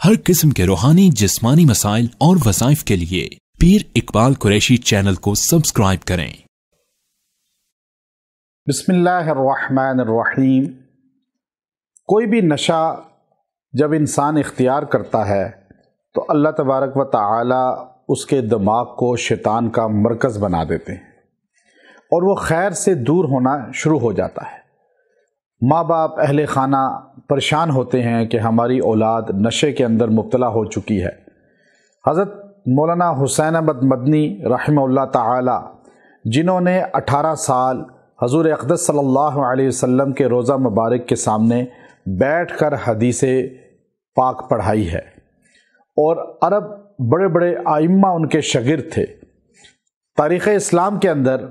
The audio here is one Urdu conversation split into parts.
ہر قسم کے روحانی جسمانی مسائل اور وظائف کے لیے پیر اقبال قریشی چینل کو سبسکرائب کریں۔ بسم اللہ الرحمن الرحیم۔ کوئی بھی نشہ جب انسان اختیار کرتا ہے تو اللہ تبارک و تعالی اس کے دماغ کو شیطان کا مرکز بنا دیتے ہیں اور وہ خیر سے دور ہونا شروع ہو جاتا ہے۔ ماں باپ اہل خانہ پریشان ہوتے ہیں کہ ہماری اولاد نشے کے اندر مبتلا ہو چکی ہے۔ حضرت مولانا حسین احمد مدنی رحمہ اللہ تعالی، جنہوں نے 18 سال حضور اقدس صلی اللہ علیہ وسلم کے روضہ مبارک کے سامنے بیٹھ کر حدیث پاک پڑھائی ہے، اور عرب بڑے بڑے ائمہ ان کے شاگرد تھے۔ تاریخ اسلام کے اندر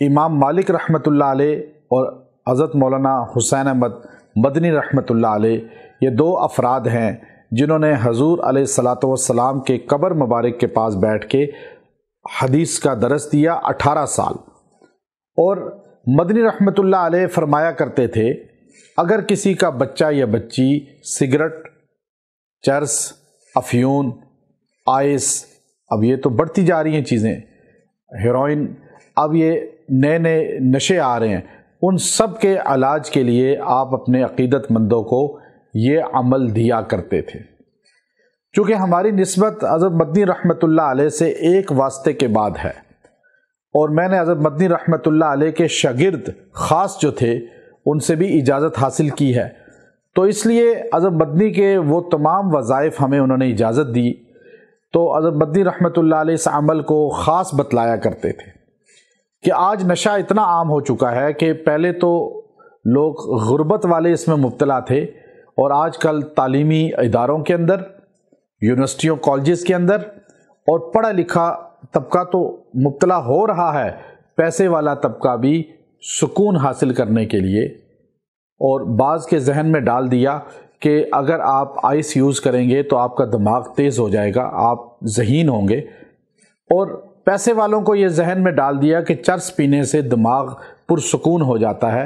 امام مالک رحمۃ اللہ علیہ اور حضرت مولانا حسین احمد مدنی رحمۃ اللہ علیہ، یہ دو افراد ہیں جنہوں نے حضور علیہ الصلاۃ والسلام کے قبر مبارک کے پاس بیٹھ کے حدیث کا درس دیا 18 سال۔ اور مدنی رحمۃ اللہ علیہ فرمایا کرتے تھے، اگر کسی کا بچہ یا بچی سگریٹ، چرس، افیون، آئس، اب یہ تو بڑھتی جا رہی ہیں چیزیں، ہیروئن، اب یہ نئے نئے نشے آ رہے ہیں، ان سب کے علاج کے لیے آپ اپنے عقیدت مندوں کو یہ عمل دیا کرتے تھے۔ چونکہ ہماری نسبت حضرت مدنی رحمۃ اللہ علیہ سے ایک واسطے کے بعد ہے، اور میں نے حضرت مدنی رحمۃ اللہ علیہ کے شاگرد خاص جو تھے ان سے بھی اجازت حاصل کی ہے، تو اس لیے حضرت مدنی کے وہ تمام وظائف ہمیں انہوں نے اجازت دی، تو حضرت مدنی رحمۃ اللہ علیہ اس عمل کو خاص بتلایا کرتے تھے کہ آج نشہ اتنا عام ہو چکا ہے کہ پہلے تو لوگ غربت والے اس میں مبتلا تھے، اور آج کل تعلیمی اداروں کے اندر، یونیورسٹیوں، کالجز کے اندر، اور پڑھا لکھا طبقہ تو مبتلا ہو رہا ہے، پیسے والا طبقہ بھی سکون حاصل کرنے کے لیے، اور بعض کے ذہن میں ڈال دیا کہ اگر آپ آئس یوز کریں گے تو آپ کا دماغ تیز ہو جائے گا، آپ ذہین ہوں گے، اور پیسے والوں کو یہ ذہن میں ڈال دیا کہ چرس پینے سے دماغ پرسکون ہو جاتا ہے،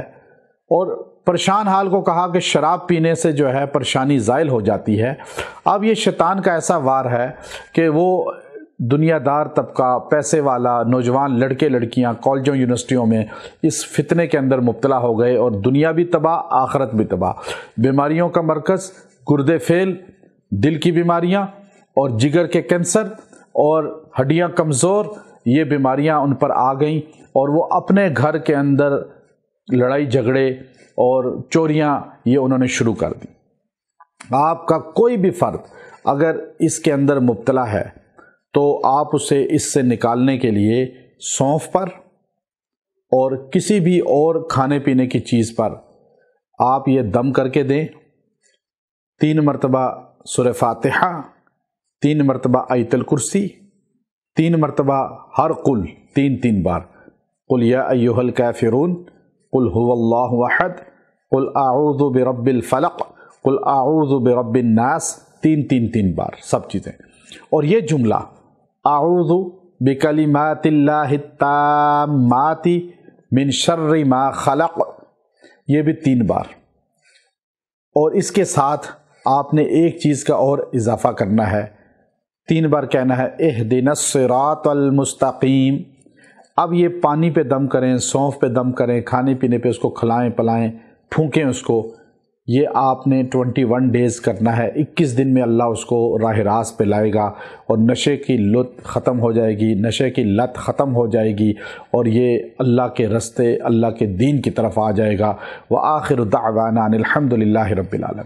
اور پریشان حال کو کہا کہ شراب پینے سے جو ہے پریشانی زائل ہو جاتی ہے۔ اب یہ شیطان کا ایسا وار ہے کہ وہ دنیا دار طبقہ، پیسے والا، نوجوان لڑکے لڑکیاں کالجوں یونیورسٹیوں میں اس فتنے کے اندر مبتلا ہو گئے، اور دنیا بھی تباہ، آخرت بھی تباہ۔ بیماریوں کا مرکز گردے فیل، دل کی بیماریاں اور جگر کے کینسر اور ہڈیاں کمزور، یہ بیماریاں ان پر آ گئیں، اور وہ اپنے گھر کے اندر لڑائی جھگڑے اور چوریاں یہ انہوں نے شروع کر دی۔ آپ کا کوئی بھی فرد اگر اس کے اندر مبتلا ہے تو آپ اسے اس سے نکالنے کے لیے سونف پر اور کسی بھی اور کھانے پینے کی چیز پر آپ یہ دم کر کے دیں، 3 مرتبہ سورہ فاتحہ، 3 مرتبہ آیت الکرسی، 3 مرتبہ ہر قل 3 بار، قل یا ایھا الکافرون، قل هو اللہ احد، قل اعوذ برب الفلق، قل اعوذ برب الناس، 3 بار سب چیزیں۔ اور یہ جملہ اعوذ بکلمات اللہ التامات من شر ما خلق، یہ بھی 3 بار۔ اور اس کے ساتھ آپ نے ایک چیز کا اور اضافہ کرنا ہے، 3 بار کہنا ہے اہدنا الصراط المستقیم۔ اب یہ پانی پہ دم کریں، سونف پہ دم کریں، کھانے پینے پہ اس کو کھلائیں پلائیں، پھونکیں اس کو، یہ آپ نے 21 ڈیز کرنا ہے۔ 21 دن میں اللہ اس کو راہ راست پہ لائے گا، اور نشے کی لت ختم ہو جائے گی، نشے کی لت ختم ہو جائے گی، اور یہ اللہ کے رستے، اللہ کے دین کی طرف آ جائے گا۔ وآخر دعوانا ان الحمد للہ رب العالمین۔